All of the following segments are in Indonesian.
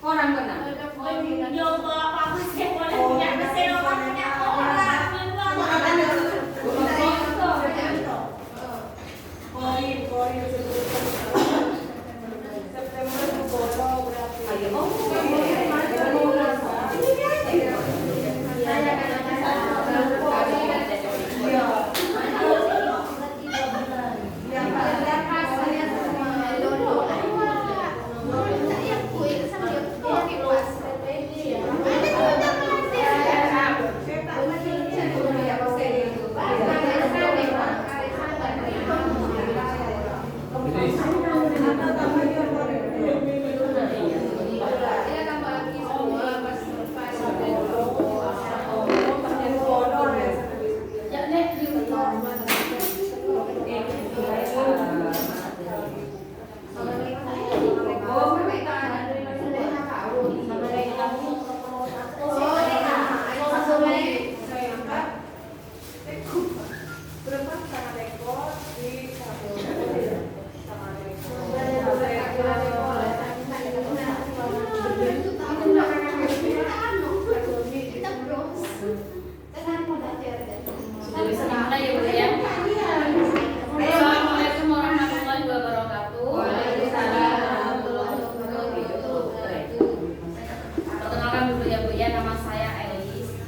Orang benar. Nyoba apa sih boleh punya mesin orangnya orang.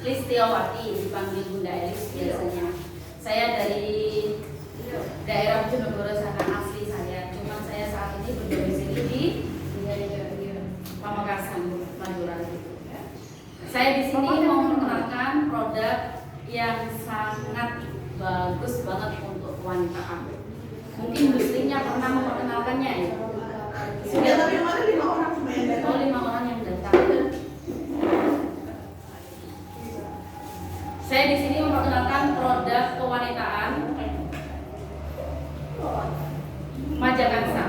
Listiawati, dipanggil Bunda Elis biasanya. Saya dari daerah Bojonegoro, sana asli saya. Cuma saya saat ini berdomisili di Pamekasan, Madura. Saya di sini mau memperkenalkan produk yang sangat bagus banget untuk wanita. Mungkin istrinya pernah memperkenalkannya ya. Sudah, tapi kemarin 5 orang sebenarnya. Oh, 5 orang yang datang. Saya di sini memperkenalkan produk kewanitaan Majakansa.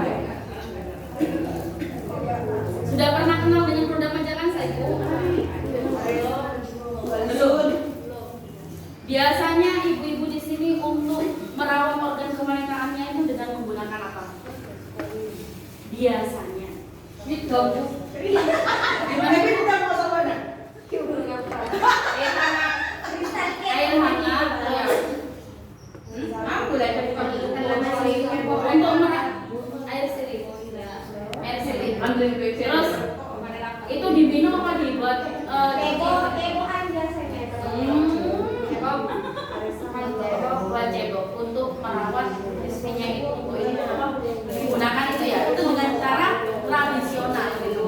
Sudah pernah kenal dengan produk Majakansa, Ibu? Belum. Biasanya ibu-ibu di sini untuk merawat organ kewanitaannya itu dengan menggunakan apa? Biasanya. Gitu. Gimana? Air hangat, ya. Aku lah untuk air sirih. Air sirih. Terus itu diminum apa dibuat? Cebokan biasanya. Buat cebok untuk merawat istrinya itu. Ini apa? Menggunakan itu ya. Itu dengan cara tradisional gitu.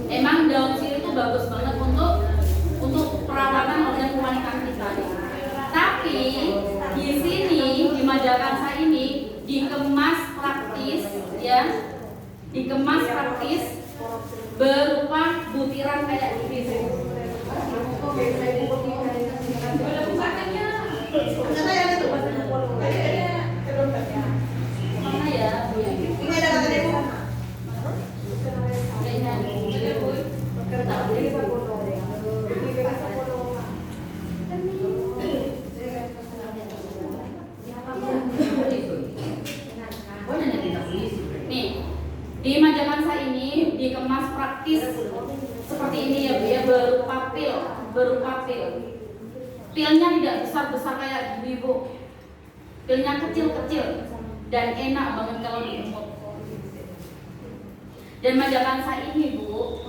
Emang daun sirih itu bagus banget untuk perawatan organ kewanitaan kita. Tapi di sini di Majakansa ini dikemas praktis ya, dikemas praktis berupa butiran kayak gini. Mana ya? Ini ada kata Debu. Nih, di Majakansa ini dikemas praktis seperti ini ya Bu ya, berupa pil. Pilnya tidak besar-besar kayak gini Bu. Pilnya kecil-kecil dan enak banget kalau diempuk. Dan Majakansa ini Bu,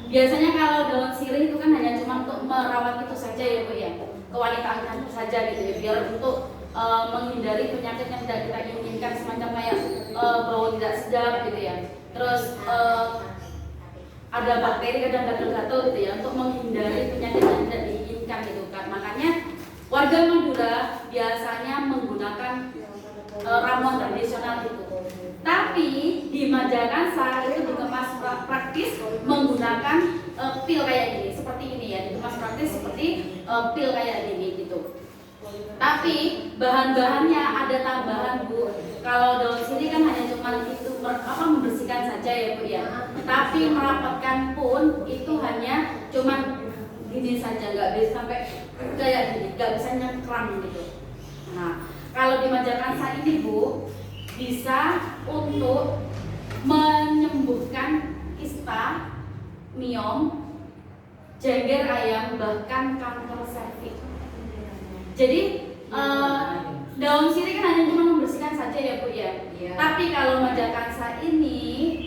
biasanya kalau daun sirih itu kan hanya cuma untuk merawat itu saja ya Bu ya, kewanitaan saja gitu ya, biar untuk menghindari penyakit yang tidak kita inginkan, semacam kayak bau tidak sedap gitu ya. Terus ada bakteri kadang gatal-gatal gitu ya, untuk menghindari penyakit yang tidak diinginkan gitu kan. Makanya warga Madura biasanya menggunakan ramuan tradisional itu. Tapi di Majakansa itu dikemas praktis menggunakan pil kayak gini, seperti ini ya, dikemas praktis seperti pil kayak gini gitu. Tapi bahan-bahannya ada tambahan Bu. Kalau daun sirih kan hanya cuma itu membersihkan saja ya Bu ya. Tapi merapatkan pun itu hanya cuma gini saja, nggak bisa sampai kayak gini, nggak bisa nyengkram gitu. Nah, kalau di Majakansa ini Bu bisa untuk menyembuhkan kista miom, jengger ayam, bahkan kanker serviks. Jadi daun sirih kan hanya cuma membersihkan saja ya Bu ya. Iya. Tapi kalau majakansa ini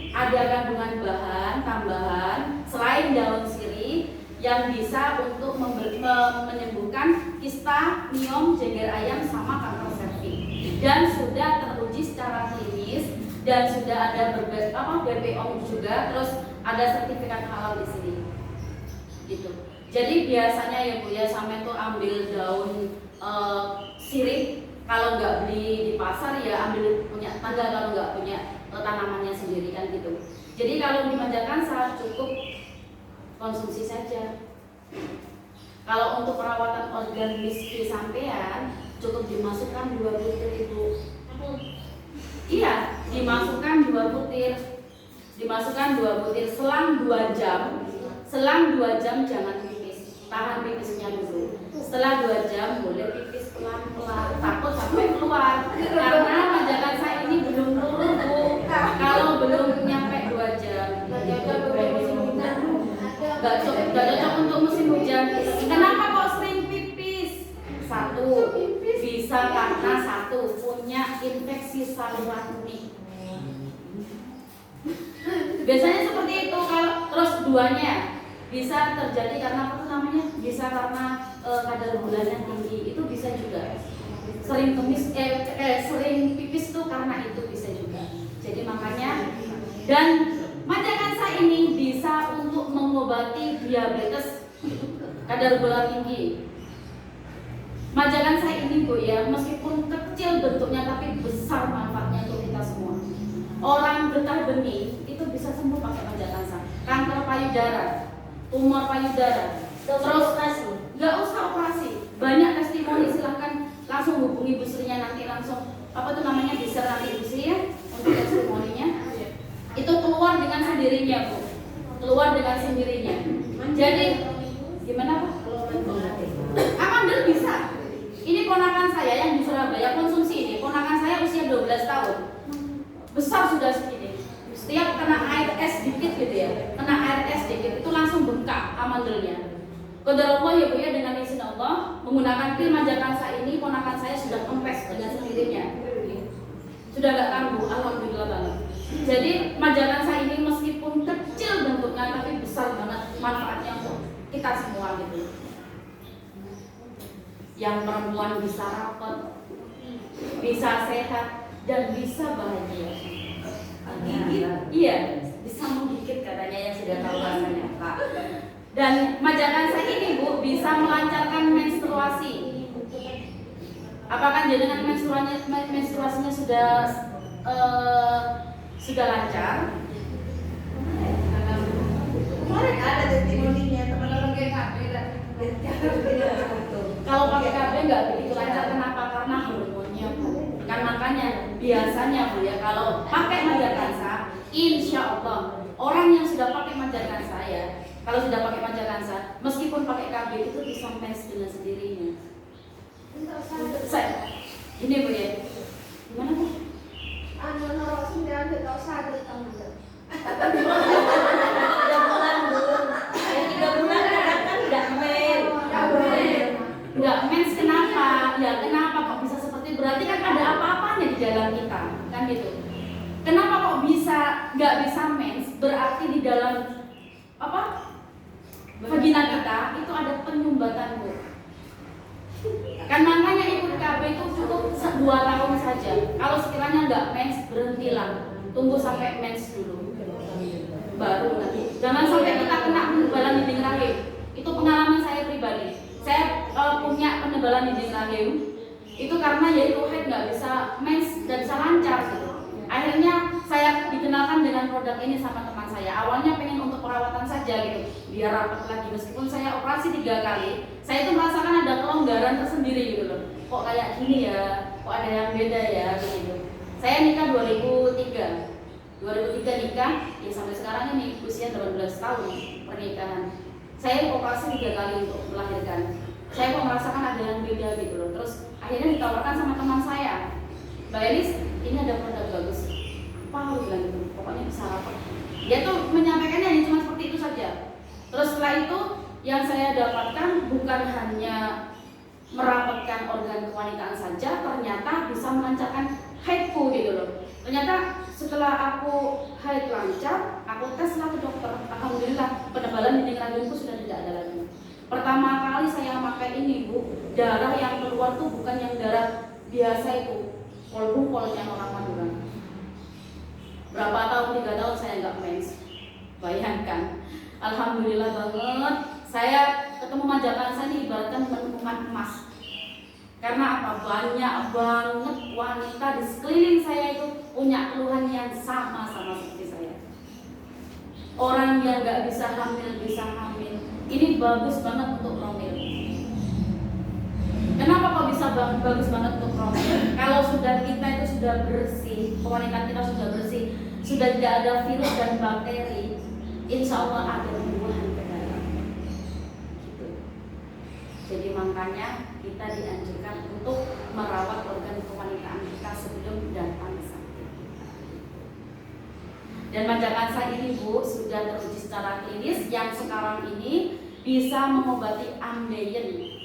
ada kandungan bahan tambahan selain daun sirih yang bisa untuk menyembuhkan kista, miom, jengger ayam sama kanker serviks. Dan sudah teruji secara klinis dan sudah ada BPOM juga, terus ada sertifikat halal di sini. Gitu. Jadi biasanya ya Bu ya, sampai tuh ambil daun sirih, kalau nggak beli di pasar ya ambil punya tetangga, kalau nggak punya tanamannya sendiri kan gitu. Jadi kalau dimanjakan saat cukup konsumsi saja. Kalau untuk perawatan organ miskin sampean cukup dimasukkan 2 butir Ibu. Iya, dimasukkan 2 butir. Dimasukkan 2 butir selang 2 jam. Selang 2 jam jangan pipis. Tahan pipisnya dulu. Setelah 2 jam boleh pipis pelan-pelan. Takut sampai keluar. Karena majakan saya ini belum turun Bu. Kalau belum nyampe 2 jam, gak cocok untuk musim hujan. Kenapa kok sering pipis? Satu, bisa karena punya infeksi saluran kemih. Biasanya seperti itu. Kalau terus duanya bisa terjadi karena apa tuh namanya? Bisa karena kadar gulanya tinggi. Itu bisa juga. Sering sering pipis tuh karena itu bisa juga. Jadi makanya, dan majakansa ini bisa untuk mengobati diabetes kadar gula tinggi. Majakansa ini Bu ya, meskipun kecil bentuknya tapi besar manfaatnya untuk kita semua. Orang getah benih itu bisa sembuh pakai majakansa. Kanker payudara, tumor payudara, terus nggak usah operasi. Banyak testimoni, silahkan langsung hubungi Bu Srinya nanti langsung di-share nanti Bu Sri ya untuk testimoninya. Itu keluar dengan sendirinya Bu, keluar dengan sendirinya. Jadi gimana Pak? Amandel bisa. Ini ponakan saya yang di Surabaya konsumsi ini. Ponakan saya usia 12 tahun, besar sudah segini. Setiap kena air es dikit gitu ya, kena air es dikit itu langsung bengkak amandelnya. Qadarullah ya Bu ya, dengan izin Allah menggunakan pil majakansa ini ponakan saya sudah kempes dengan sendirinya. Sudah gak kambuh, alhamdulillah banget. Jadi majakansa ini meskipun kecil bentuknya tapi besar banget manfaatnya untuk kita semua gitu. Yang perempuan bisa rapat, bisa sehat, dan bisa bahagia. Gigit, iya, bisa menggigit katanya yang sudah tahu rasanya Pak. Dan majakansa ini Bu bisa melancarkan menstruasi. Apakah jenengan menstruasinya sudah lancar? Kemarin ada testimoninya teman-teman GKB. Kalau pakai KB nggak begitu lancar, kenapa? Karena hormonnya Bu. Kan makanya biasanya Bu ya, kalau pakai majakansa, insya Allah orang yang sudah pakai majakansa ya, kalau sudah pakai majakansa, meskipun pakai KB itu bisa mens dengan sendirinya. Ini Bu ya, gimana Bu? Nggak mens, kenapa? Ya kenapa kok bisa seperti, berarti kan ada apa-apanya di dalam kita, kan gitu. Kenapa kok nggak bisa mens? Berarti di dalam vagina kita itu ada penyumbatan Bu. Kan makanya ikut KB itu cukup 2 tahun saja. Kalau sekiranya nggak mens, berhentilah, tunggu sampai mens dulu, baru nanti. Jangan sampai kita kena penebalan dinding rahim. Itu pengalaman saya pribadi. Saya punya penebalan dinding rahim itu karena yaitu haid nggak bisa mens dan bisa lancar gitu. Akhirnya saya dikenalkan dengan produk ini sama teman saya. Awalnya pengen untuk perawatan saja gitu, biar rapat lagi. Meskipun saya operasi 3 kali, saya itu merasakan ada kelonggaran tersendiri gitu loh. Kok kayak gini ya, kok ada yang beda ya gitu. Saya nikah 2003 nikah, ya sampai sekarang ini usia 18 tahun pernikahan. Saya operasi 3 kali untuk melahirkan. Saya kok merasakan ada yang beda gitu loh. Terus akhirnya ditawarkan sama teman saya, Mbak Elis, ini ada produk bagus. Apa bilang gitu, pokoknya bisa apa? Dia tuh menyampaikannya hanya cuma seperti itu saja. saya dapatkan bukan hanya merapatkan organ kewanitaan saja, ternyata bisa melancarkan haidku gitu loh. Ternyata setelah aku haid lancar, aku teslah ke dokter. Alhamdulillah penebalan dinding rahimku sudah tidak ada lagi. Pertama kali saya pakai ini Bu, darah yang keluar tuh bukan yang darah biasa itu, pol yang orang Madura. Berapa tahun, 3 tahun saya nggak mens. Bayangkan, alhamdulillah banget. Saya ketemu majakan saya ini ibaratkan menemukan emas. Karena apa? Banyak banget wanita di sekeliling saya itu punya keluhan yang sama seperti saya. Orang yang nggak bisa hamil bisa hamil. Ini bagus banget untuk promil. Kenapa kok bisa bagus banget untuk promil? Kalau sudah kita itu sudah bersih, kewanitaan kita sudah bersih, sudah tidak ada virus dan bakteri, insya Allah ada buahan ke dalam. Gitu. Jadi makanya kita dianjurkan untuk merawat organ kewanitaan kita sebelum datang sakit kita. Dan Majakansa ini Bu sudah teruji secara klinis yang sekarang ini bisa mengobati ambeien.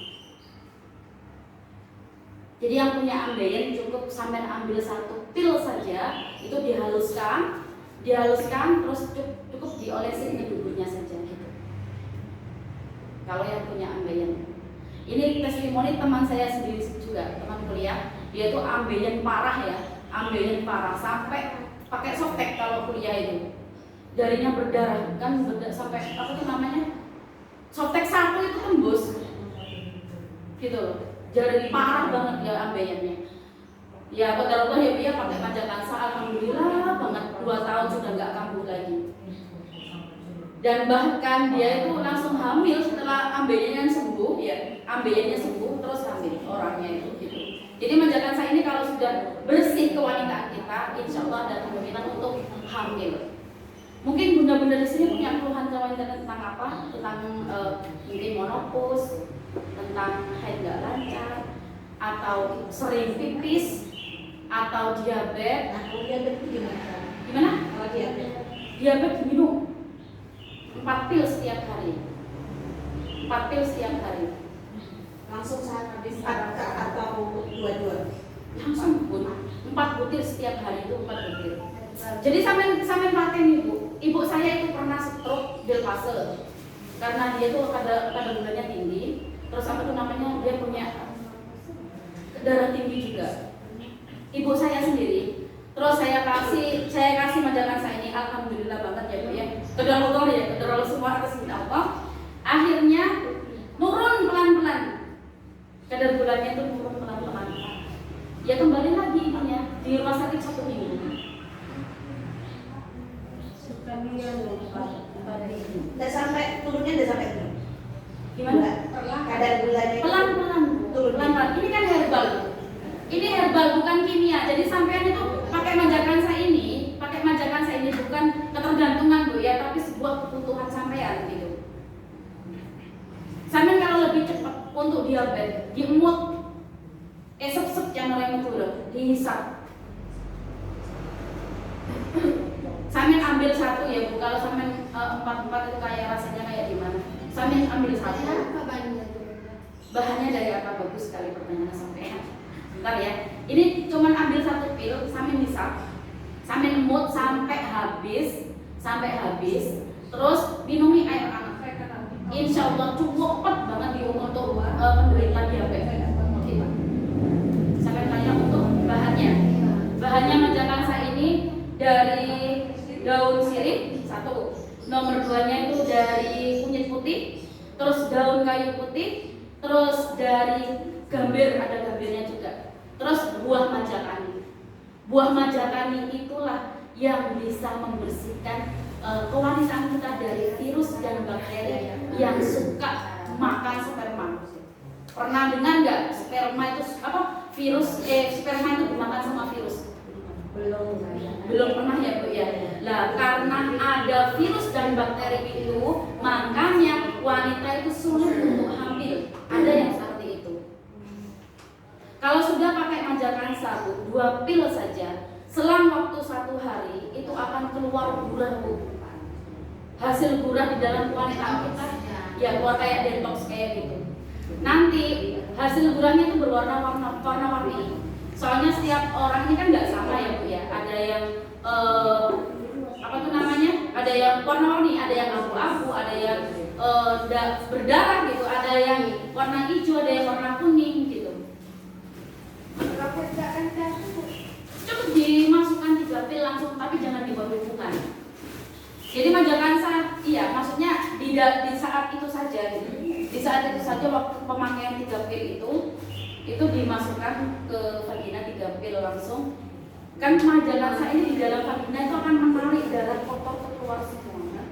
Jadi yang punya ambeien cukup sampai ambil 1 pil saja, itu dihaluskan terus cukup diolesin ke tubuhnya saja gitu. Kalau yang punya ambeien. Ini testimoni teman saya sendiri juga, teman kuliah. Dia tuh ambeien parah ya, ambeien parah sampai pakai softtek kalau kuliah itu. Jarinya berdarah kan sampai apa tuh namanya? Softtek 1 itu tembus. Gitu loh. Jari parah banget ya ambeiennya. Ya qadarullah ya dia pakai Majakansa, alhamdulillah banget 2 tahun sudah nggak kambuh lagi. Dan bahkan dia itu langsung hamil setelah ambeiennya sembuh ya, ambeiennya sembuh terus hamil orangnya itu gitu. Jadi Majakansa ini kalau sudah bersih kewanitaan kita, insya Allah ada kemungkinan untuk hamil. Mungkin bunda-bunda di sini punya keluhan kewanitaan tentang apa? Tentang mungkin monopause, tentang haid nggak lancar, atau sering pipis, atau diabetes. Nah, kalau diabetes itu gimana? Gimana? Kalau diabetes? Diabetes minum 4 pil setiap hari. 4 pil setiap hari. Langsung saat habis atau dua-dua? Langsung pun 4 butir setiap hari itu 4 butir. Jadi sampai paten ibu saya itu pernah stroke del fase karena dia tuh kadar gulanya tinggi. Terus apa tuh namanya dia punya darah tinggi juga. Ibu saya sendiri. Terus saya kasih Majakansa ini, alhamdulillah banget ya Bu ya. Kedua ya, kedua semua atas izin Allah. Akhirnya turun pelan-pelan. Kadar gulanya itu turun pelan-pelan. Ya kembali lagi ininya di rumah sakit 1 minggu. Udah sampai turunnya udah sampai itu. Gimana? Kadar gulanya Pelan-pelan. Pelan-pelan. Ini kan herbal. Ini herbal bukan kimia. Jadi sampean itu pakai Majakansa ini bukan ketergantungan Bu ya, tapi sebuah kebutuhan sampean gitu. Sampean kalau lebih cepat untuk diabetes, diemut sep yang orang itu dihisap. Sampean ambil 1 ya Bu, kalau sampean 4 itu kayak rasanya kayak gimana? Sampean ambil 1. Bahannya dari apa? Bagus sekali pertanyaannya sampean. Bentar ya. Ini cuman ambil 1 pil, sampean hisap. Sampean emut sampai habis. Terus minumi air hangat. Insya Allah cukup banget di untuk penderita diabetes. Sampai tanya untuk bahannya. Bahannya Majakansa ini dari daun sirih 1. Nomor 2-nya itu dari kunyit putih, terus daun kayu putih, terus dari gambir, ada gambirnya juga. Terus buah majakani. Buah majakani itulah yang bisa membersihkan kewanitaan kita dari virus dan bakteri yang suka makan sperma. Pernah dengar nggak sperma itu apa? Sperma itu dimakan sama virus? Belum pernah ya Bu ya. Lah karena ada virus dan bakteri itu, makanya wanita itu sulit untuk hamil. Ada yang seperti itu. Kalau sudah pakai Majakansa Bu, 2 pil saja, selang waktu 1 hari itu akan keluar gurah Bu. Hasil gurah di dalam kewanitaan kita ya keluar kayak detox kayak gitu. Nanti hasil liburannya itu berwarna-warni. Soalnya setiap orang ini kan nggak sama ya Bu ya. Ada yang apa tuh namanya? Ada yang warna-warni, ada yang abu-abu, ada yang berdarah gitu, ada yang warna hijau, ada yang warna kuning gitu. Cukup dimasukkan 3 pil langsung, tapi jangan dibuat hubungan. Jadi manjakan saat, iya, maksudnya di saat itu saja gitu. Di saat itu saja waktu pemakaian 3 pil itu dimasukkan ke vagina 3 pil langsung. Kan majalansa ini di dalam vagina itu akan menarik darah kotor keluar semua.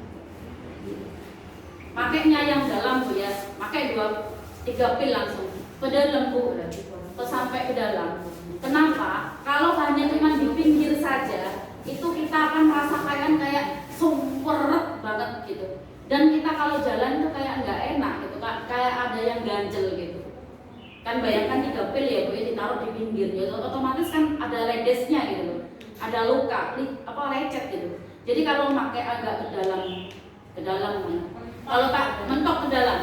Makanya yang dalam Bu ya, pakai 3 pil langsung ke dalam Bu, sampai ke dalam. Kenapa? Kalau hanya cuma di pinggir saja, itu kita akan merasakan kayak super banget gitu. Dan kita kalau jalan itu kayak nggak enak gitu, kayak ada yang ganjel gitu. Kan bayangkan 3 pil ya Bu, ditaruh di pinggir, ya otomatis kan ada ledesnya gitu loh, ada luka, lecet gitu. Jadi kalau pakai agak ke dalam. Kalau tak mentok ke dalam.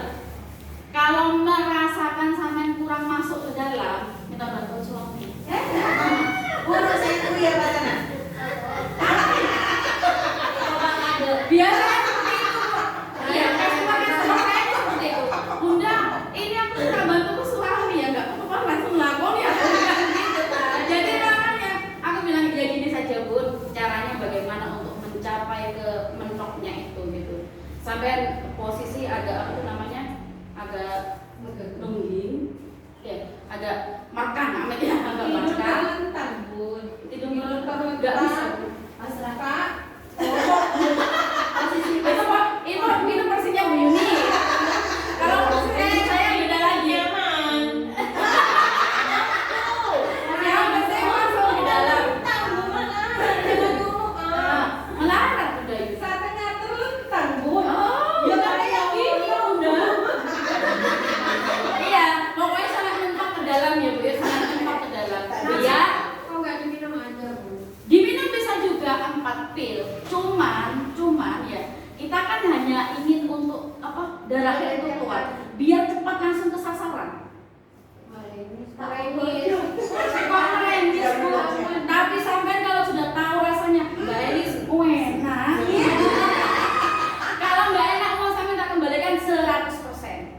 Kalau merasakan sampai kurang masuk ke dalam, minta bantuan suami. Urus saya itu ya Pak Tana. Biasanya seperti itu. Iya, customer saya seperti itu. Bunda, ini aku minta bantu suami ya, nggak apa-apa langsung lakon ya. Gitu. Jadi makanya aku bilang ya gini saja Bun, caranya bagaimana untuk mencapai ke mentoknya itu gitu. Sampai posisi agak agak nungging, ya, agak makan namanya agak makan. Tidur melentang nggak bisa. Pak. Itu persisnya Bu Yuni. Kalau saya beda lagi. Yang penting masuk di dalam. Melarat udah itu. Saatnya terlentang Bu. Ya kayak gini udah. Iya, pokoknya sangat mentok ke dalam ya Bu ya, sangat mentok ke dalam. Iya. Kok nggak diminum aja Bu? Diminum bisa juga 4 pil. Cuman ya, kita kan hanya ingin untuk darahnya itu keluar, biar cepat langsung ke sasaran. Kok merengis Bu? Tapi sampai kalau sudah tahu rasanya, Mbak Elis enak. Kalau nggak enak mau sampai tak kembalikan 100%.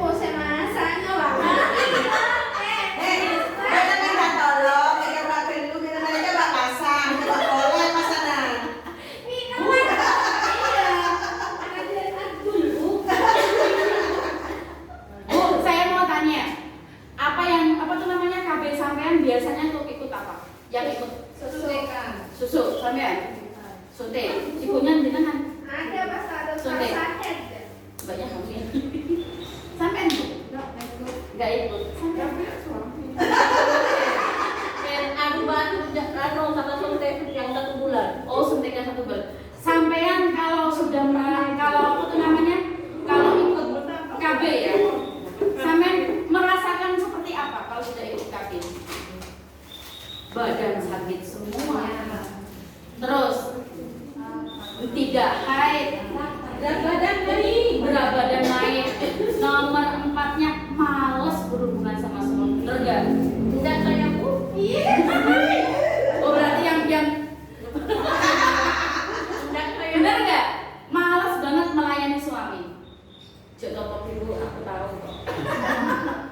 Oh, saya masaknya Pak. Kita minta tolong, kita praktek dulu, kita aja Pak pasang, kita boleh pasangan. Bu, saya mau tanya, apa tuh namanya KB sampean biasanya untuk ikut apa? Yang ikut susu sampean? Suntik. Ibunya jenengan? Ada pas ada Suntik. sakit. Banyak hamil. Sampean Bu? Enggak ikut. Sampean Aku baru sama suntik yang 1 bulan. Oh, suntiknya 1 bulan. Sampean kalau sudah kalau apa tuh namanya? Kalau ikut KB ya, sampean merasakan seperti apa kalau sudah ikut KB? Badan sakit semua. Terus tidak haid, berat badan naik. Nomor 4-nya males berhubungan sama suami. Bener gak? Tidak kayak Bu. Oh berarti yang bener gak? Males banget melayani suami. Cek topok dulu, aku tahu kok.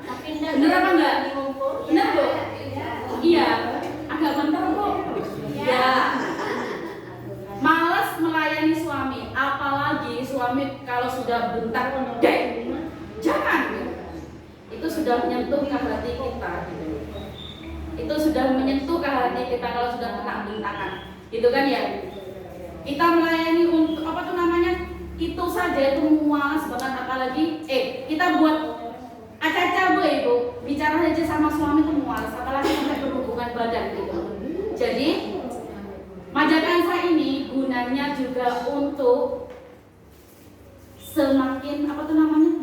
Tapi Bener apa enggak? Bener Bu? Iya, agak bentar Bu. Ya. Males melayani suami, apalagi suami kalau sudah bentak, dek, jangan. Itu sudah menyentuh ke hati kita. Itu sudah menyentuh ke hati kita kalau sudah kena bentakan, gitu kan ya? Kita melayani untuk apa tuh namanya? Itu saja itu muas banget, apalagi kita buat acaca Bu Ibu, bicara aja sama suami itu muas, apalagi sampai berhubungan badan gitu. Jadi Majakansa ini gunanya juga untuk semakin apa tuh namanya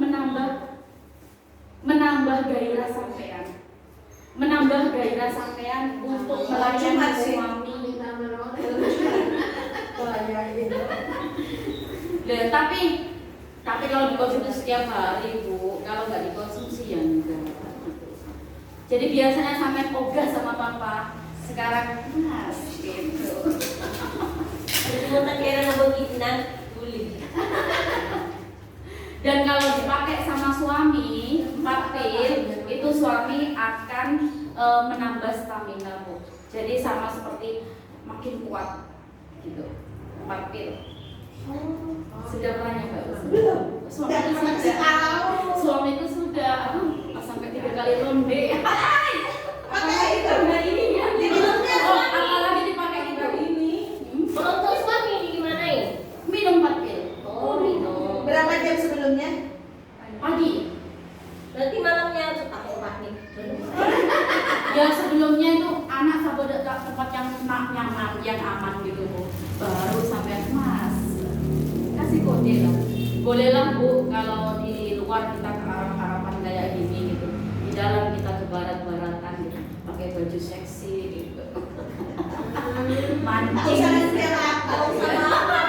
menambah gairah sampean, untuk melayani suami. Tapi kalau dikonsumsi setiap hari Bu, kalau nggak dikonsumsi ya enggak. Jadi biasanya sampai ogah sama papa, sekarang mas gitu. Mau tak kira nabok inan, boleh. Dan kalau dipakai sama suami 4 pil, itu suami akan menambah stamina Bu. Jadi sama seperti makin kuat gitu. 4 pil. Sudah pernah nyoba? Belum. Suamiku Nggak sudah. tahu. Suamiku sudah. Sampai 3 kali ronde. Pakai itu. Karena ini ya. Minumnya Oh, apalagi dipakai itu ini. Kalau untuk suami gimana ya? Minum 4 pil. Oh, minum. Berapa jam sebelumnya? Pagi. Berarti malamnya harus pakai nih. Ya sebelumnya itu anak sampai ke tempat yang nyaman, yang aman gitu Bu. Baru sampai mas kasih kode lah. Bolehlah Bu kalau di luar kita ke arah-arahan kayak gini gitu. Di dalam kita ke barat-baratan gitu. Pakai baju seksi gitu. Mancing. Kalau sama apa?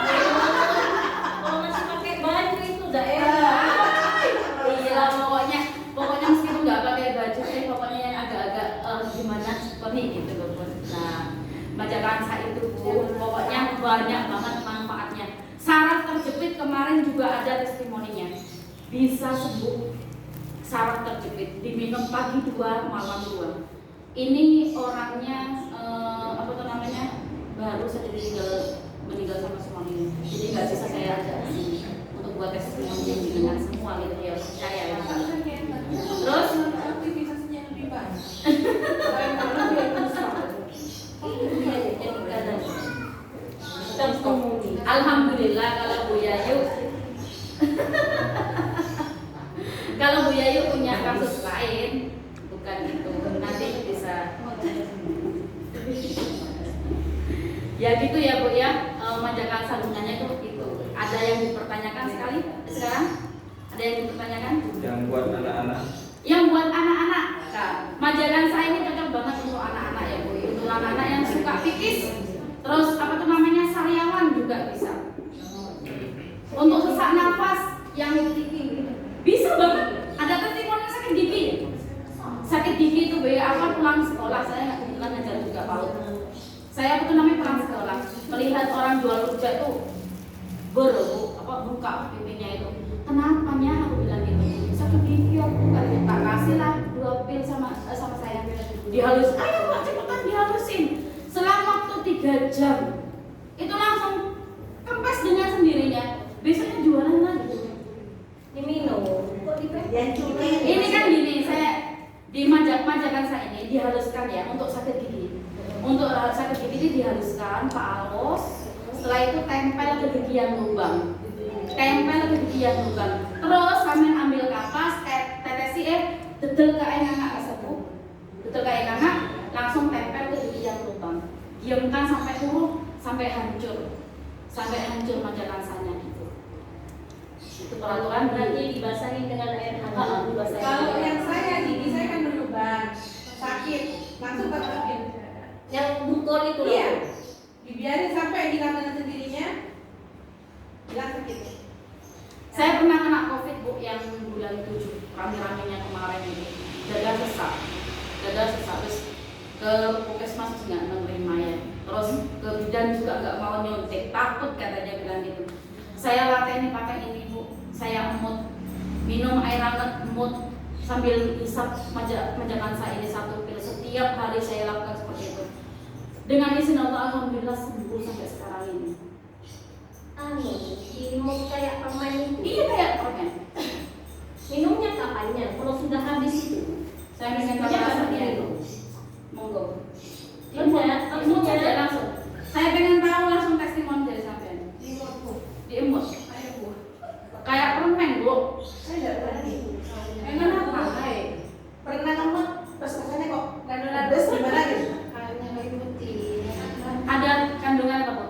Kalau masih pakai baju itu udah enak. Iya pokoknya meskipun nggak pakai baju pokoknya yang agak-agak gimana seperti gitu loh Bu. Nah Majakansa itu Bu, pokoknya banyak banget manfaatnya. Saraf terjepit kemarin juga ada testimoninya, bisa sembuh saraf terjepit, diminum pagi 2 malam 2. Ini orangnya apa tuh namanya baru saja meninggal sama suaminya, jadi nggak bisa saya ajak sini untuk buat testimoni dengan semua gitu ya percaya ya. Terus aktivitasnya lebih banyak. Alhamdulillah kalau Bu Yayu kalau Bu Yayu punya kasus lain bukan itu, nanti bisa ya gitu ya Bu ya. Majakan sambungannya itu ada yang dipertanyakan sekali sekarang, ada yang dipertanyakan Yang buat anak-anak. yang buat anak-anak. Nah, majakan saya ini cocok banget untuk anak-anak ya Bu, untuk anak-anak yang suka pipis. Terus apa tuh namanya sariawan juga bisa. Untuk sesak nafas yang bisa banget. Ada testimoni sakit gigi. Sakit gigi itu apa pulang sekolah, saya nggak kebetulan ngajar juga PAUD. Saya apa tuh namanya pulang sekolah, melihat orang jual rujak itu buka pipinya itu. Kenapanya aku bilang gitu. Sakit gigi aku tak kasih lah 2 pil sama saya. Dihalus, ayo Pak cepetan dihalusin. Selang waktu 3 jam itu langsung kempes dengan sendirinya. Besoknya jualan lagi. Diminum. Kok Yang cumi. Ini kan gini, saya di majakan saya ini dihaluskan ya untuk sakit gigi. Untuk sakit gigi ini dihaluskan Pak Alos. Setelah itu tempel ke gigi yang lubang. Terus sambil ambil kapas, tetesi dedel ke air ngangak tersebut. Dedel ke air ngangak, langsung tempel ke gigi yang lubang. Diamkan sampai keruh, sampai hancur majakansanya gitu. Itu peraturan berarti dibasahi dengan air hangat. Kalau yang saya gigi saya kan berlubang, sakit, langsung pakai. Yang butol itu loh. Iya. Dibiarin sampai hilang dengan sendirinya. Hilang sakit. Saya pernah kena COVID Bu yang bulan 7 rame-ramenya kemarin ini. Dada sesak terus ke puskesmas nggak menerima ya. Terus ke bidan juga nggak mau nyuntik, takut katanya bilang gitu. Saya latih pakai ini Bu. Saya emut, minum air hangat emut sambil hisap majakansa ini 1 pil. Setiap hari saya lakukan seperti itu. Dengan izin Allah alhamdulillah sembuh sampai sekarang ini. Minum kayak permen itu. Iya kayak permen. Minumnya kapannya? Kalau sudah habis itu. Saya minum Minumnya rasanya kapan itu. Monggo. Langsung Saja langsung. Saya pengen tahu langsung testimoni dari sampean. Diemut. Ayo Bu. Kayak permen Bu. Saya nggak berani. Emang apa? Pernah ngemut, terus rasanya kok nado-nados gimana gitu? Ada kandungan apa Bu?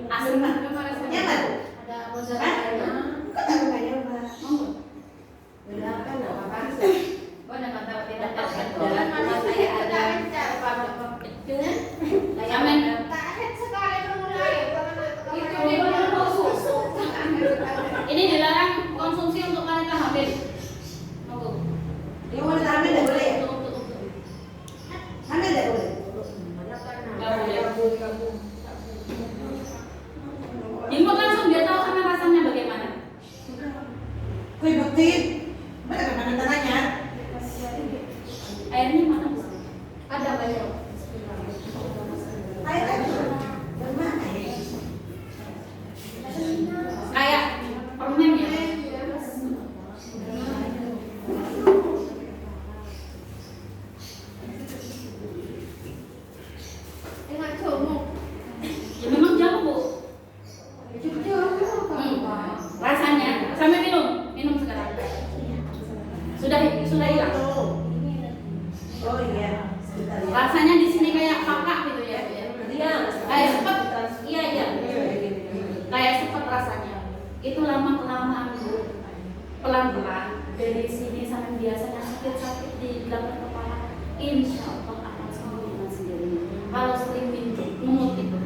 Asam. Nyaman? Ada Hah? mozzarella. Kok tak nanya Mbak? Monggo. Benar kan? Apa kan? Gua dapat tahu tidak Jalan mana saya ada rasanya. Itu lama kelamaan Bu, pelan-pelan dari sini sampai biasanya sakit-sakit di belakang kepala, insya Allah akan sembuh dengan sendirinya. Kalau sering mungut itu,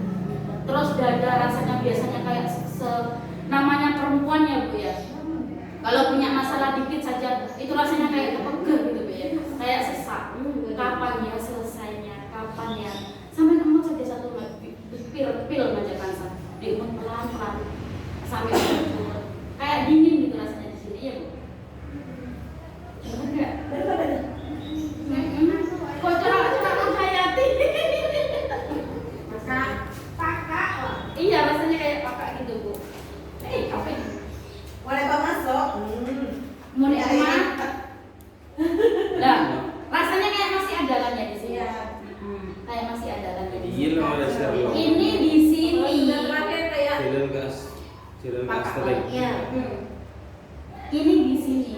terus dada rasanya biasanya kayak namanya perempuan ya Bu ya. Kalau punya masalah dikit saja, itu rasanya kayak kepegel gitu Bu ya, kayak sesak. Kapan ya selesainya? Kapan ya? Sampai ngemut saja satu pil majakansa, diemut pelan-pelan sampai keluar. Kayak dingin gitu rasanya di sini ya Bu. Enggak. Kok curang Hayati? Kakak. Iya rasanya kayak kakak gitu Bu. Apa ini? Boleh Pak masuk? Mau diapain? Lah, rasanya kayak masih ada lannya di sini. Iya. Kayak masih ada lannya di sini. Gila ada Sherlock. Ini di sini. Udah terakhir kayak Jalan gas. Jalan gas terik. Iya. Ini di sini.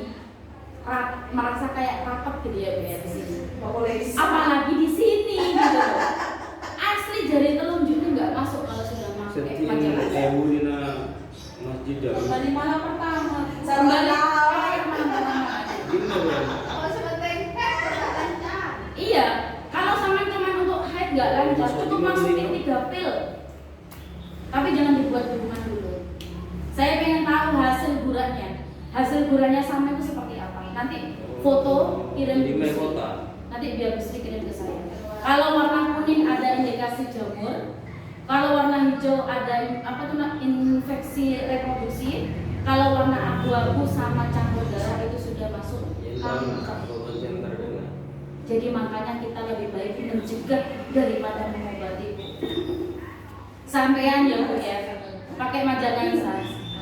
Merasa kayak rapat gitu ya Bu ya di sini. Boleh bisa. Apalagi di sini gitu. Asli jari telunjuknya nggak masuk kalau sudah pakai Setiap majalah. ewu dina masjid dah. Kembali malam pertama. Sama Kembali lawan. mana. Gila kan? Oh sebentar tak lancar. Iya, kalau sama cuma untuk haid nggak lancar, cukup masukin 3 pil. Tapi jangan dibuat hubungan dulu. Saya pengen tahu hasil gurannya. Hasil gurannya sama itu seperti apa? Nanti foto kirim Di ke main Busri. kota. Nanti biar Busri kirim ke saya. Kalau warna kuning ada indikasi jamur. Kalau warna hijau ada infeksi reproduksi. Kalau warna abu-abu sama campur darah itu sudah masuk kanker. Jadi makanya kita lebih baik mencegah daripada mengobati. Sampean ya Bu ya, pakai majakansa.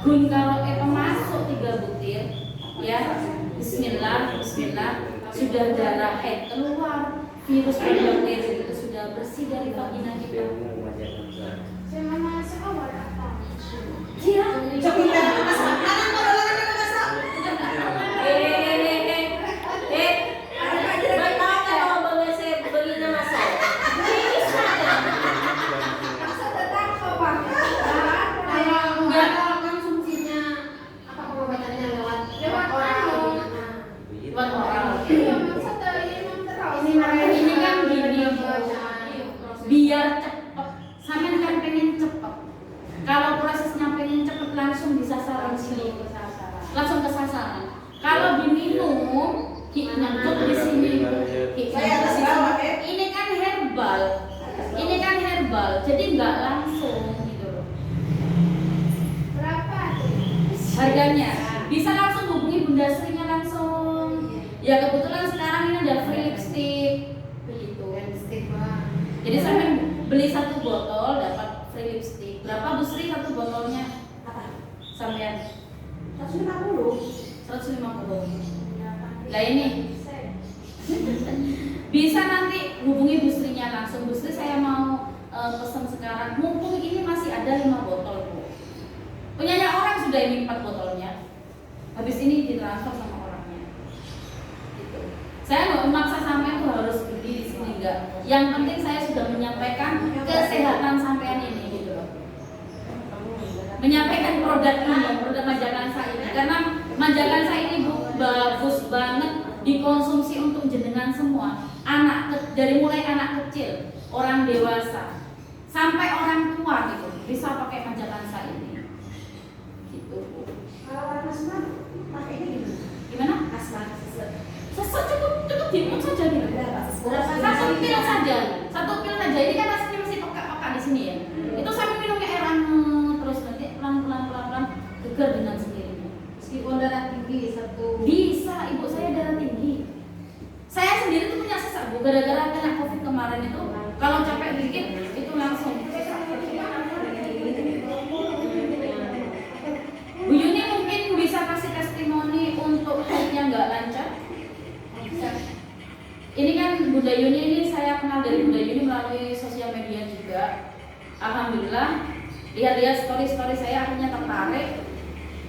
Gun karo masuk 3 butir ya. Bismillah, bismillah. Sudah darah haid keluar, virus dan bakteri itu sudah bersih dari vagina kita. Saya masuk awal apa? Iya, Coba kita masak. Anak boleh kita masak. Ba't kalau bawa saya beli na masal? Masa tetap apa? enggak. Konsumsinya apa pengobatannya lewat Lewat oral. Iya masa memang terus. Ini kan gini biar cepet. Sampean kan pengen cepet. Kalau prosesnya pengen cepet langsung di sasaran sini, langsung ke sasaran. Kalau diminum, nyangkut di sini. Saya atas bawah ya. Ini kan herbal. Ini kan herbal, jadi nggak langsung gitu loh. Berapa tuh? Harganya bisa langsung hubungi Bunda Srinya langsung. Ya kebetulan sekarang ini ada free lipstick begitu. Lipstick Bang. Jadi saya beli 1 botol dapat free lipstick. Berapa Bu Sri 1 botolnya? Apa? Sampean 150. 150. Lah ini bisa nanti hubungi Bu Srinya langsung. Bu Sri saya mau pesan sekarang. Mumpung ini masih ada 5 botol Bu. Punyanya orang sudah ini 4 botolnya. Habis ini ditransfer sama orangnya. Gitu. Saya nggak memaksa sampean tuh harus beli di sini enggak. Yang penting saya sudah menyampaikan kesehatan sampean ini gitu loh. Menyampaikan produk ini, produk majakansa ini karena majakansa ini Bu bagus banget dikonsumsi untuk jenengan semua. Dari mulai anak kecil, orang dewasa, sampai orang tua gitu bisa pakai majakansa ini. Gitu Bu. Kalau warna semua pakai ini Gimana? asma. Sesak cukup diimut saja gitu. Satu pil saja, ini kan rasanya masih pekat-pekat di sini ya. Itu sambil minumnya air hangat terus nanti pelan-pelan geger dengan sendirinya. Meskipun darah tinggi satu. Bisa, ibu saya darah tinggi. Saya sendiri tuh punya sesak Bu, gara-gara kena COVID kemarin itu kalau capek dikit itu langsung. Bu Yuni mungkin bisa kasih testimoni untuk haidnya nggak lancar. Ini kan Bunda Yuni ini saya kenal dari Bunda Yuni melalui sosial media juga. Alhamdulillah lihat-lihat story saya akhirnya tertarik.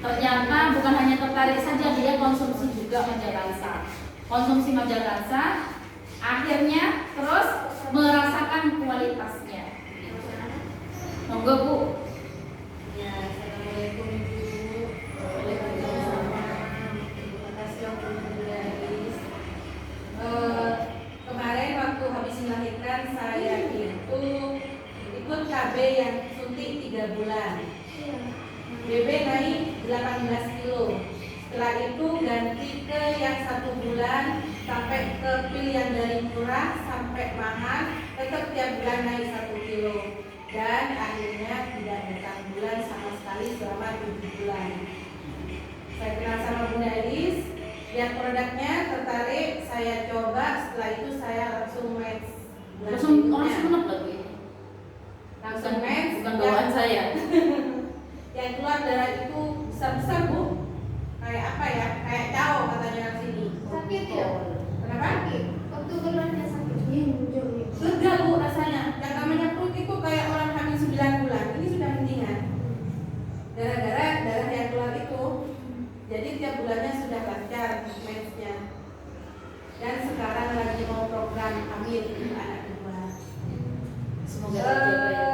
Ternyata bukan hanya tertarik saja, dia konsumsi juga majakansa. Konsumsi majakansa akhirnya terus merasakan kualitasnya. Monggo Bu. Ya, Assalamualaikum 3 bulan. BB naik 18 kilo. Setelah itu ganti ke yang 1 bulan sampai ke pil yang dari murah sampai mahal, tetap tiap bulan naik 1 kilo. Dan akhirnya tidak datang bulan sama sekali selama 7 bulan. Saya kenal sama Bunda Elis, lihat produknya, tertarik, saya coba. Setelah itu saya langsung match. Langsung enak lagi ini. Langsung match. Bukan bawaan saya. Yang keluar darah itu besar-besar, Bu. Kayak apa ya? Kayak cao katanya orang sini. Sakit ya? Kenapa? Waktu keluarnya sakit. Lega, Bu, rasanya. Yang namanya perut itu kayak orang hamil 9 bulan. Ini sudah mendingan. Gara-gara darah yang keluar itu. Jadi tiap bulannya sudah lancar mensnya. Dan sekarang lagi mau program hamil anak kedua. Semoga terjaga ya.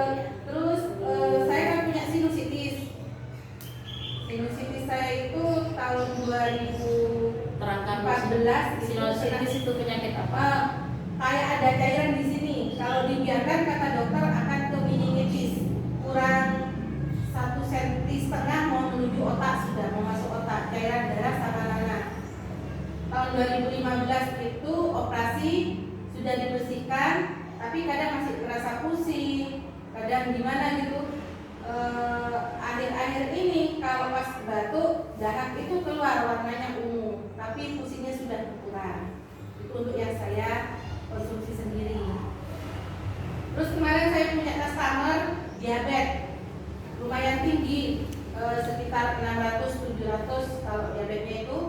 Terus saya kan punya sinusitis. Sinusitis saya itu tahun 2014 Terangkan sinusitis itu penyakit apa? Kayak ada cairan di sini. Kalau dibiarkan kata dokter akan ke meningitis. Kurang 1,5 cm mau menuju otak, sudah mau masuk otak, cairan darah sama nanah. Tahun 2015 itu operasi, sudah dibersihkan, tapi kadang masih terasa pusing, kadang gimana gitu. Akhir-akhir ini kalau pas batuk darah itu keluar warnanya ungu, tapi pusingnya sudah berkurang. Itu untuk yang saya konsumsi sendiri. Terus kemarin saya punya customer diabetes lumayan tinggi, sekitar 600-700 kalau diabetesnya itu.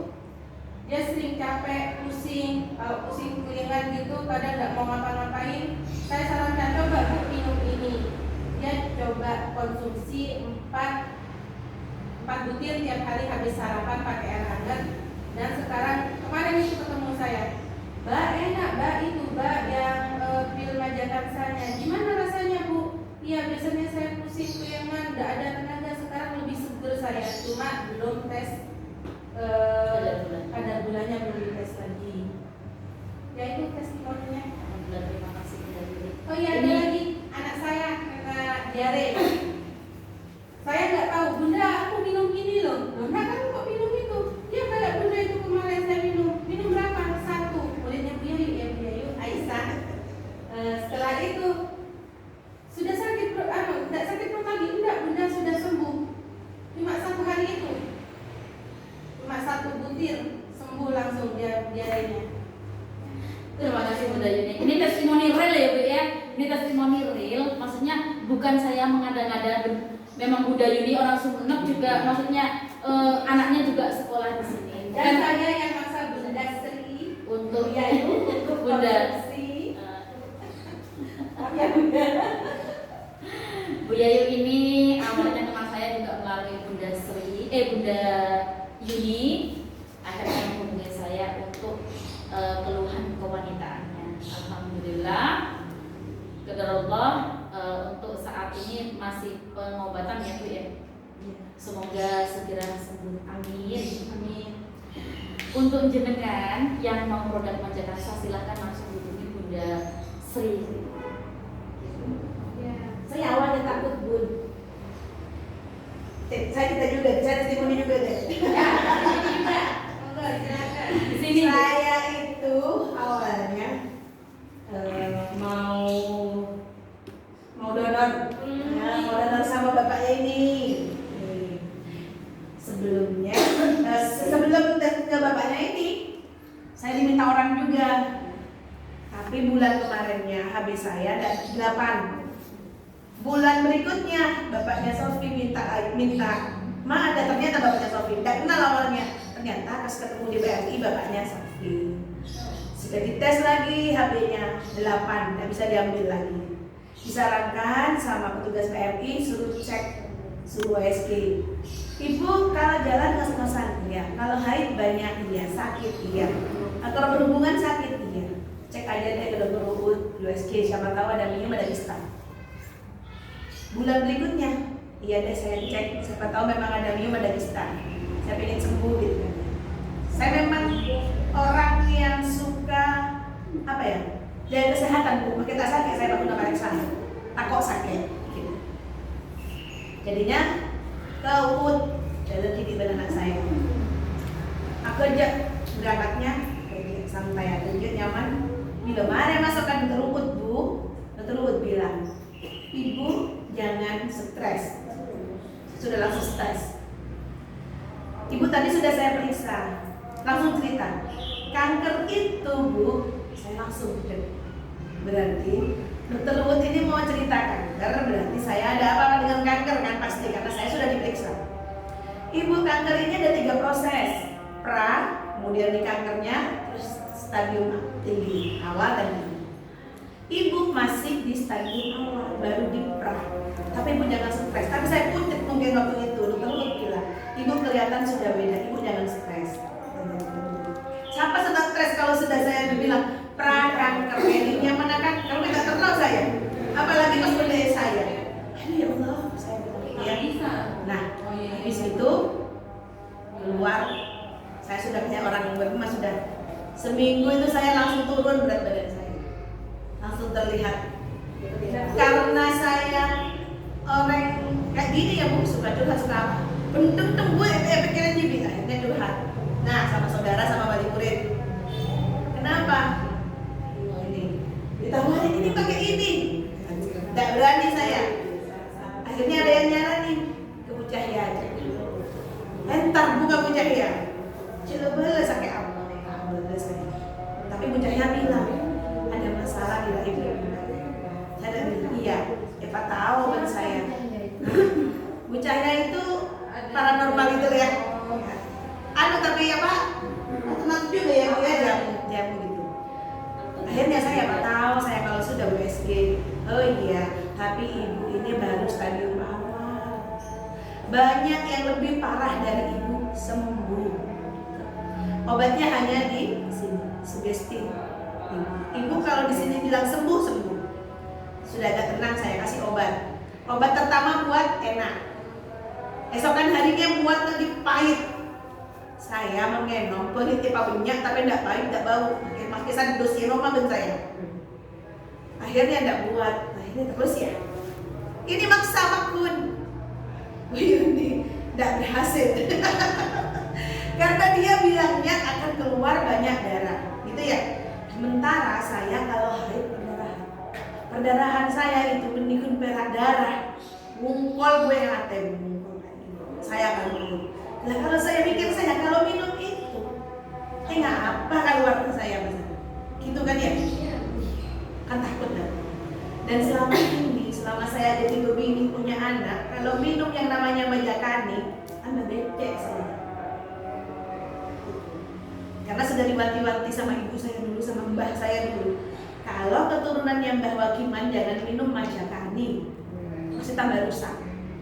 Dia sering capek, pusing, kalau pusing kelingan gitu, kadang nggak mau ngapa-ngapain. Saya sarankan coba Bu minum ini. Dia coba konsumsi 4 butir tiap hari habis sarapan pakai air hangat. Dan sekarang kemarin itu ketemu saya, Mbak enak Mbak itu Mbak yang pil majakansanya. Gimana rasanya Bu? Iya biasanya saya pusing kelingan, nggak ada tenaga. Sekarang lebih seger saya, cuma belum tes kadar gulanya, belum dites lagi. Ya itu testimoninya. Alhamdulillah, terima kasih Bunda Yuni. Oh iya ada lagi anak saya kena diare. Saya nggak tahu Bunda aku minum ini loh. Bunda kan kok minum itu? Dia kayak Bunda itu kemarin saya minum berapa? 1. Muridnya Bu Yayu ya Bu Yayu Aisyah. Setelah itu sudah sakit perut, tidak sakit perut lagi, enggak Bunda sudah sembuh. Cuma 1 hari itu, cuma 1 butir sembuh langsung diarenya. Terima kasih Bunda Yuni. Ini testimoni real ya Bu ya. Ini testimoni real, maksudnya bukan saya mengada-ngada. Memang Bunda Yuni orang Sumeneb juga, maksudnya anaknya juga sekolah di sini. Dan saya yang maksa Bunda Sri untuk Yayu untuk Bunda konsumsi. Ya Bunda. Bu Yayu ini awalnya kenal saya juga melalui Bunda Bunda Yuni. Akhirnya menghubungi saya untuk keluhan kewanitaannya. Alhamdulillah, qadarullah, untuk saat ini masih pengobatan ya Bu ya. Semoga segera sembuh. Amin. Amin. Untuk jenengan yang mau produk Majakarsa silahkan langsung hubungi Bunda Sri. Saya awalnya takut Bun. Saya kita juga, saya testimoni juga deh. Ya, ini juga. Monggo silakan. Di sini. Saya itu awalnya mau donor, mau donor sama bapaknya ini. Sebelumnya, sebelum tes ke bapaknya ini, saya diminta orang juga. Tapi bulan kemarinnya habis saya dan 8. Bulan berikutnya bapaknya Sofi minta Ma ada, ternyata bapaknya Sofi tidak kenal awalnya, ternyata pas ketemu di BRI bapaknya Sofi. Sudah dites lagi HB-nya 8, tidak bisa diambil lagi. Disarankan sama petugas PMI suruh cek suhu USG. Ibu kalau jalan ngos-ngosan iya, kalau haid banyak iya, sakit iya, kalau berhubungan sakit iya. Cek aja deh ke dokter USG, siapa tahu ada minum ada istan. Bulan berikutnya, iya deh saya cek, siapa tahu memang ada miom ada istan. Saya pengen sembuh gitu kan. Saya memang orang yang suka apa ya? Jaga kesehatan Bu, makin tak sakit saya bangun nama saya. Tak kok sakit. Gitu. Jadinya ke UUD dalam titik badan anak saya. Aku ajak beranaknya kayak santai aja nyaman. Bila mari masukkan ke UUD bu, dokter UUD bilang, ibu jangan stres. Sudah langsung stres. Ibu tadi sudah saya periksa, langsung cerita, kanker itu bu, saya langsung berarti dokter Luhut ini mau cerita kanker, berarti saya ada apa-apa dengan kanker kan pasti karena saya sudah diperiksa. Ibu, kanker ini ada 3 proses, pra, kemudian di kankernya, terus stadium tinggi awal dan tinggi. Ibu masih di stadium awal, baru di pra. Tapi ibu jangan stres. Tapi saya puncet mungkin waktu itu, dokter Luhut bilang, ibu kelihatan sudah beda, ibu jangan stres. Siapa sedang stres kalau sudah saya bilang pra kanker, yang mana kan? Kalau tidak kenal saya, apalagi pas benda saya. Aduh ya Allah, saya bilang ya. Bisa. Nah, habis itu keluar, saya sudah kayak orang yang berumah sudah. Seminggu itu saya langsung turun berat badan saya, langsung terlihat. Karena saya orang kayak gini ya bu, suka curhat suka apa? Bentuk gue pikiran jadi akhirnya curhat. Nah, sama saudara sama wali murid. Kenapa? Ini ditawarin ini pakai ini, tidak berani saya. Akhirnya ada yang nyaranin ke Bu Cahya aja. Entar buka Bu Cahya. Coba beles sakit apa? Beles saya. Tapi Bu Cahya bilang ada masalah di lahir. Saya bilang iya. Siapa tahu kan saya. Bu Cahya itu paranormal itu ya. Tapi apa? Tenang juga ya Bu ya jamu gitu. Akhirnya saya tahu saya kalau sudah USG. Oh iya, tapi ibu ini baru stadium awal. Banyak yang lebih parah dari ibu sembuh. Obatnya hanya di sini, sugesti. Ibu kalau di sini bilang sembuh. Sudah agak tenang saya kasih obat. Obat pertama buat enak. Esokan harinya buat lagi pahit. Saya mengenong penitipa minyak tapi tidak pahit, tidak bau. Makisan dosis normal ben saya. Akhirnya tidak buat. Akhirnya terus ya. Ini maksa makun. Ini tidak berhasil. Karena dia bilangnya akan keluar banyak darah, gitu ya. Sementara saya kalau haid perdarahan saya itu mendikun perak darah, mungkol gue yang atem, saya akan minum. Nah kalau saya mikir saya kalau minum itu, apa keluar ke saya misalnya, gitu kan ya? Kan takut kan? Dan selama ini, selama saya jadi bini punya anak, kalau minum yang namanya majakani, anda becek saya. Karena sudah diwanti-wanti sama ibu saya dulu, sama mbah saya dulu. Kalau keturunannya Mbah Wagiman jangan minum majakani, masih tambah rusak.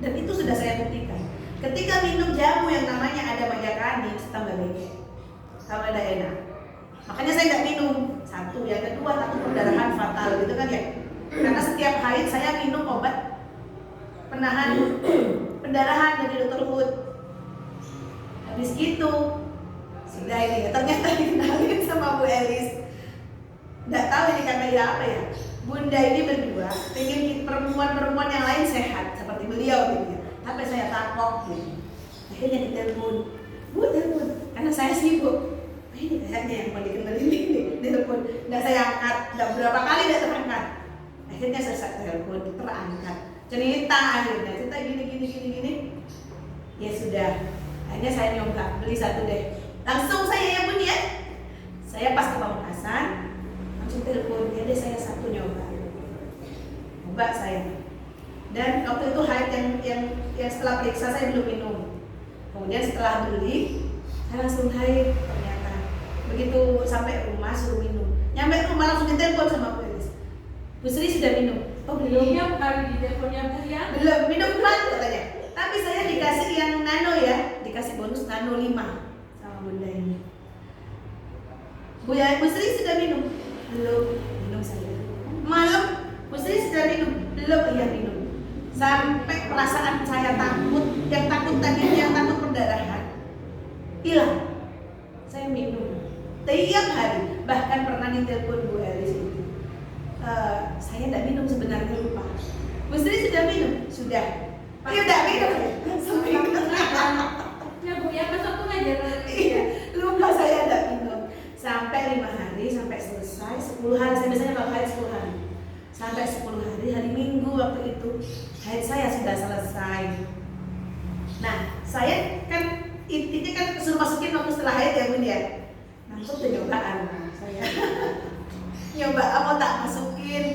Dan itu sudah saya buktikan. Ketika minum jamu yang namanya ada majakani, masih tambah becek, tambah tidak enak. Makanya saya nggak minum. Satu, yang kedua takut perdarahan fatal, gitu kan ya. Karena setiap haid saya minum obat penahan pendarahan dari dokter Luhut. Habis itu sudah ini, ternyata dikenalin sama Bu Elis. Nggak tahu ini karena ya apa ya. Bunda ini berdua pengen perempuan-perempuan yang lain sehat seperti beliau gitu ya. Tapi saya takut gitu. Akhirnya ditelepon, Bu telepon, karena saya sibuk. Ini kayaknya yang mau dikenalin ini ditelepon. Nggak saya angkat, nggak berapa kali dia terangkat. Akhirnya saya telepon, terangkat. Cerita akhirnya, cerita gini. Ya sudah. Akhirnya saya nyoba beli satu deh. Langsung saya ya Bun ya. Saya pas ke Pamekasan, langsung telepon, ya deh saya satu nyoba saya. Dan waktu itu haid yang setelah periksa saya belum minum. Kemudian setelah beli, saya langsung haid ternyata. Begitu sampai rumah suruh minum. Nyampe rumah langsung ditelepon sama Bu Elis. Bu Sri sudah minum. Oh belum. Iya, kali di teleponnya Bu ya. Belum minum kan katanya. Tapi saya dikasih yang nano ya, dikasih bonus nano 5 sama Bunda ini. Bu Sri sudah minum. Belum, minum saya. Malam, Bu Sri sudah minum. Belum, iya minum. Sampai perasaan saya takut, yang takut tadi, yang takut perdarahan, hilang. Saya minum tiap hari. Bahkan pernah ditelepon Bu Elis itu. Saya tidak minum sebenarnya lupa. Bu Sri sudah minum, sudah. Iya udah minum ya. Seminggu. Ya Bu ya, besok tuh ngajar. Iya, lupa saya ada minum. Sampai 5 hari sampai selesai 10 hari. Saya biasanya kalau haid 10 hari. Sampai 10 hari, hari Minggu waktu itu haid saya sudah selesai. Nah, saya kan intinya kan suruh masukin waktu setelah haid ya Bun ya. Masuk tuh nyobaan saya. Nyoba apa tak masukin.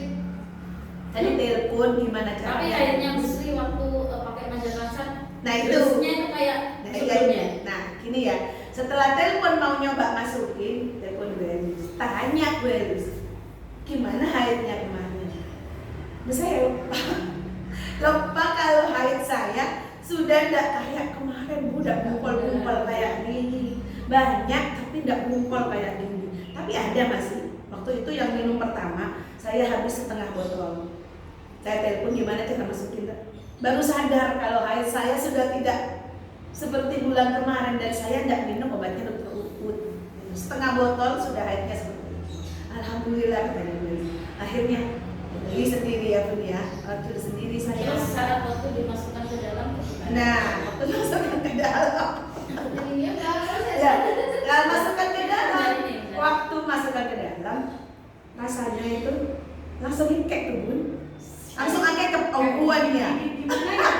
Tadi telepon gimana Tapi caranya. akhirnya Bu Sri waktu pakai majalah Nah itu. dressnya itu kayak sebelumnya. Nah, gini ya. Setelah telepon mau nyoba masukin, telepon Bu Elis. Tanya Bu Elis, gimana haidnya kemarin? Nah, saya lupa. Lupa kalau haid saya sudah tidak kayak kemarin, Bu, udah ngumpul-ngumpul kayak gini. Banyak tapi tidak ngumpul kayak gini. Tapi ada masih. Waktu itu yang minum pertama, saya habis setengah botol. Saya telepon gimana cara masukin. Baru sadar kalau haid saya sudah tidak seperti bulan kemarin dan saya tidak minum obatnya dokter Uut. Setengah botol sudah haidnya seperti itu. Alhamdulillah katanya beli. Akhirnya beli sendiri ya Bun ya. Waktu sendiri saya. Terus saat waktu dimasukkan ke dalam gimana? Nah, waktu masukkan ke dalam. Ini Ya, kalau masukkan ke dalam, waktu masukkan ke dalam, rasanya itu langsung ngekek tuh Bun. Langsung ngekek ke pangkuannya. gimana ya?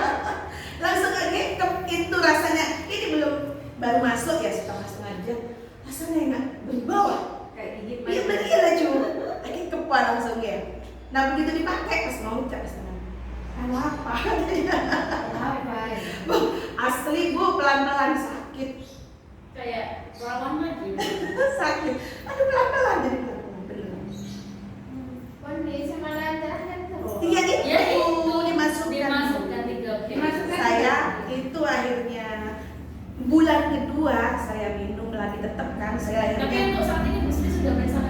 Langsung ngekek itu rasanya. Ini belum baru masuk ya setengah jam. Rasanya enak berbawah. Kayak gigit Iya bener lah cu. Ngekek kepala langsung ya. Nah begitu dipakai pas mau ucap setengah. Apa? Apa? Bu, asli Bu pelan-pelan sakit. Kayak rawan lagi. Sakit. Aduh pelan-pelan jadi pelan-pelan beneran. Kondisi malah terakhir terus. Iya Ya, itu dimasukkan. Dimasukkan 3 Dimasukkan. Saya itu akhirnya bulan kedua saya minum lagi tetap kan saya Tapi akhirnya untuk saat ini Bu Sri sudah periksa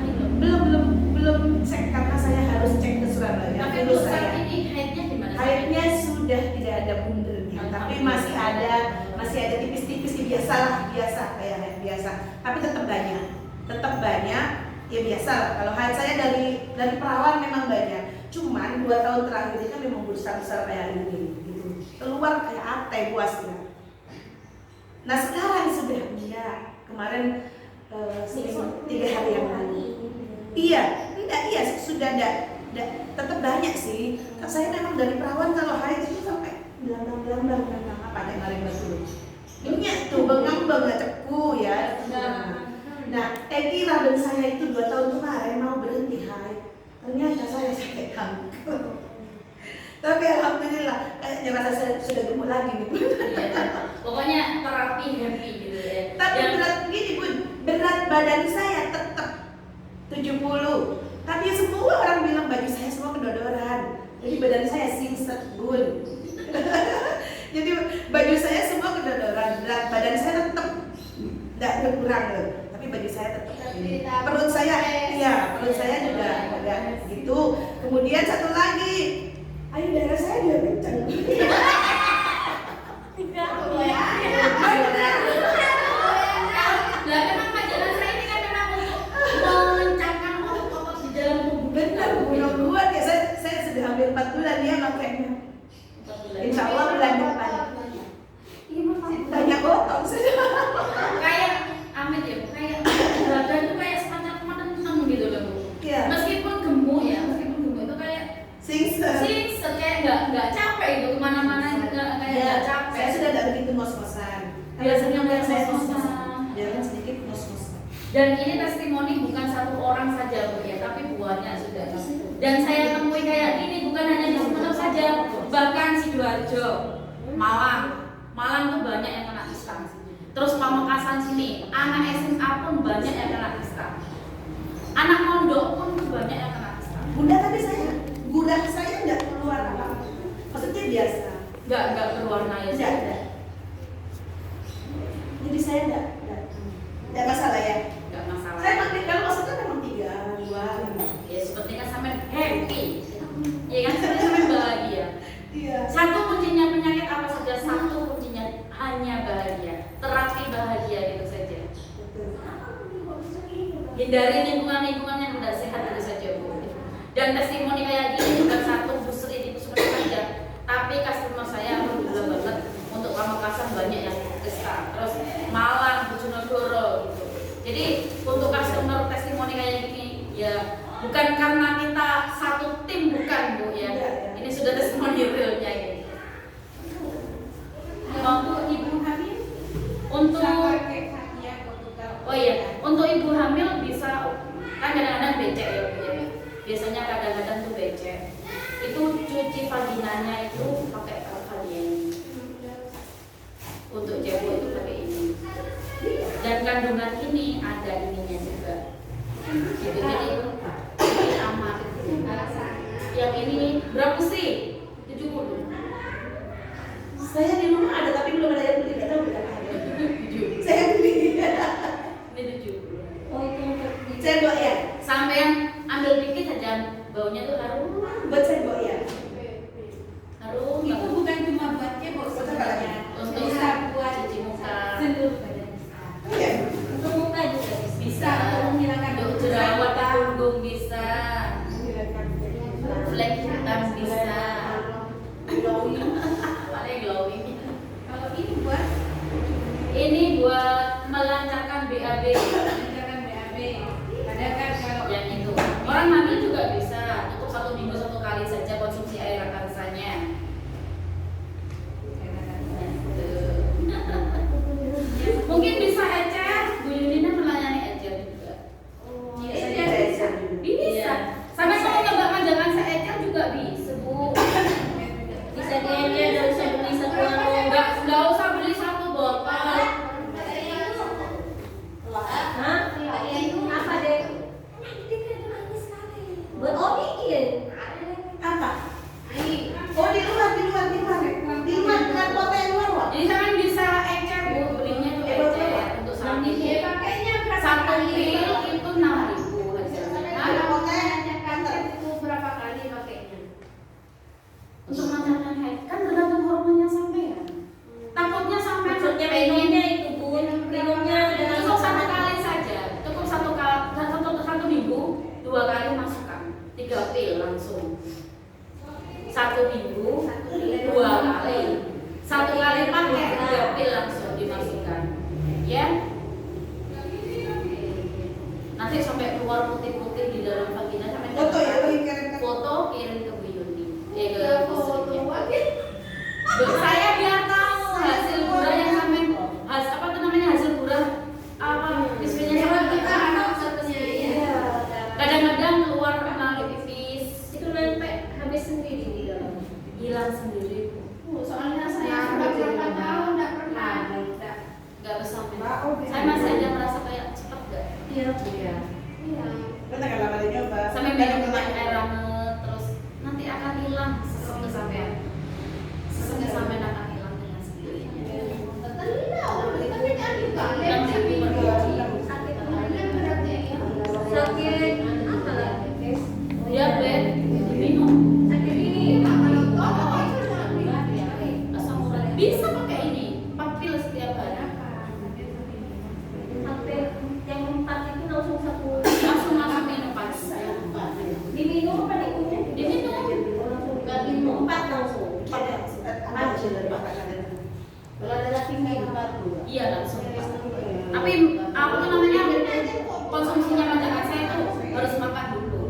belum? belum cek karena saya harus cek ke Surabaya. Tapi Dulu untuk saat saya ini haidnya gimana? haidnya sudah tidak ada bundernya, tapi masih ada tipis-tipis biasa kayak haid biasa, tapi tetap banyak ya biasa lah. Kalau haid saya dari perawan memang banyak, cuman 2 tahun terakhir ini kan memang besar kayak ini gitu, keluar kayak ate buasnya. Nah sekarang sudah enggak, kemarin 3 hari yang lalu. Iya sudah enggak, tetap banyak sih. Kan saya memang dari perawan kalau haid itu sampai belang apa yang kemarin dulu. Ini tuh bengang ceku ya. Nah, kira dan saya itu 2 tahun kemarin mau berhenti haid. Ternyata saya sakit kanker. Tapi alhamdulillah kayaknya rasa saya sudah gemuk lagi nih. Iya, pokoknya terapi happy gitu ya. Tapi Yang- berat gini Bun, berat badan saya tetap 70. Tapi semua orang bilang baju saya semua kedodoran. Jadi badan saya singset Bun. Jadi baju saya semua kedodoran, berat badan saya tetap tidak berkurang loh. Tapi baju saya tetap ini. Perut saya juga agak gitu. Kemudian satu lagi, ayo darah saya juga kencang. Lah memang majalah saya ini kan memang untuk mengencangkan otot-otot di dalam tubuh. Benar, bulan ya saya sudah hampir 4 bulan ya makanya. Insya Allah bulan depan banyak botol sudah. Kayak amit ya, kayak badan tuh kayak semacam mateng gitu loh Bu. Iya. Meskipun gemuk ya, itu kayak Singset. kayak nggak capek gitu kemana-mana juga kayak Ya, nggak capek. saya sudah tidak begitu ngos-ngosan. Biasanya Karena saya ngos-ngosan. ngos-ngosan. Jangan sedikit ngos-ngosan. Dan ini testimoni bukan satu orang saja Bu ya, tapi banyak sudah. Dan saya temui kayak gini bukan hanya di Sumeneb saja, bahkan Sidoarjo, Malang tuh banyak yang kena istam. Terus Pamekasan sini, anak SMA pun banyak yang kena istam. Anak mondok pun tuh banyak yang kena istam. Bunda tapi gula saya tidak keluar apa-apa. Maksudnya biasa. Nggak berwarna ya. Tidak ada. Jadi saya tidak masalah ya. Nggak masalah. Saya kalau maksudnya memang 3, 2. Ya sepertinya sampai happy. Ya kan sampai bahagia. Iya. Satu kuncinya penyakit apa saja? Satu kuncinya hanya bahagia, terapi bahagia gitu saja. Hindari lingkungan-lingkungan yang tidak sehat itu saja Bu. Dan testimoni kayak gini bukan satu Bu Sri itu seperti saja, tapi customer saya alhamdulillah Jadi untuk customer testimoni kayak gini ya bukan karena kita satu tim, bukan Bu ya. Ini sudah testimoni realnya gitu. Untuk ibu hamil, untuk oh iya, untuk ibu hamil bisa kan kadang-kadang becek ya Bu ya. Biasanya kadang-kadang tuh becek. Itu cuci vaginanya itu pakai Valium. Untuk cewek itu pakai ini. Dan kandungan ini ada ininya juga. Gitu, jadi aman. Yang ini berapa sih? 70. Saya di rumah ada tapi belum ada yang beli, nggak tahu berapa harga. Saya beli. Ini 70. Oh itu untuk Saya doyan. Sampai yang ambil dikit saja baunya tuh harum. Buat saya doyan. Harum. Itu bukan cuma buat cebok sebenarnya. Untuk Bisa buat cuci muka. seluruh badan. Iya. untuk muka juga bisa. Bisa. Untuk menghilangkan Untuk jerawat di punggung bisa. Flek hitam bisa. Paling glowing. Kalau ini buat Ini buat melancarkan BAB. menjaga BAB. Ada kan kalau Yang itu. Orang hamil juga bisa. Cukup 1 minggu 1 kali saja konsumsi air akansanya. Mungkin bisa ecer. Bu Yunina melayani ecer juga. Bisa. Sampai kalau nggak panjangan seecer juga bisa Bu. Bisa diajar, nggak usah beli satu anu. Nggak usah beli 1 botol. Hah? Apa deh? Buat Omi iya. Apa? Oh di luar. Di luar dengan kota yang luar, Wak. Jadi sampean bisa ecer Bu, belinya tuh ecer untuk saat ini. pakainya berapa 1 kali? pil itu 6.000 harganya. Itu berapa kali pakainya? Untuk melancarkan haid kan tergantung hormonnya sampean. Takutnya sampean Maksudnya pengen minumnya itu Bun, minumnya dengan cukup 1 kali saja, cukup 1 minggu 2 kali masukkan 3 pil langsung. 1 minggu 2 kali, 1 kali pakai 3 pil langsung dimasukkan, ya. Nanti sampai keluar putih-putih di dalam vagina sampai Foto ya, kirim. foto kirim ke Bu Yuni, ke istrinya. Saya biar tahu hasil gurah yang sampai apa tuh namanya hasil gurah apa istrinya sampai kadang-kadang keluar melalui pipis itu nanti habis sendiri di dalam. hilang sendiri. Soalnya saya berapa tahun nggak pernah. Nggak bersampai. Saya masih aja merasa kayak cepat gak? Iya. Iya. Kita nggak lama nyoba. Sampai minum air hangat terus nanti akan hilang sesuatu sampean. Sesuatu sampean akan hilang dengan sendirinya. Yang lebih berbiji. Sakit apa lagi? Diabetes diminum. Asam urat bisa pakai ini 4 pil setiap hari. Sampai yang 4 itu langsung satu. Langsung minum 4. Diminum apa diminum? Diminum. Nggak minum 4 langsung. Kalau ada laki Iya langsung. Tapi apa tuh namanya konsumsinya masakan saya itu harus makan dulu.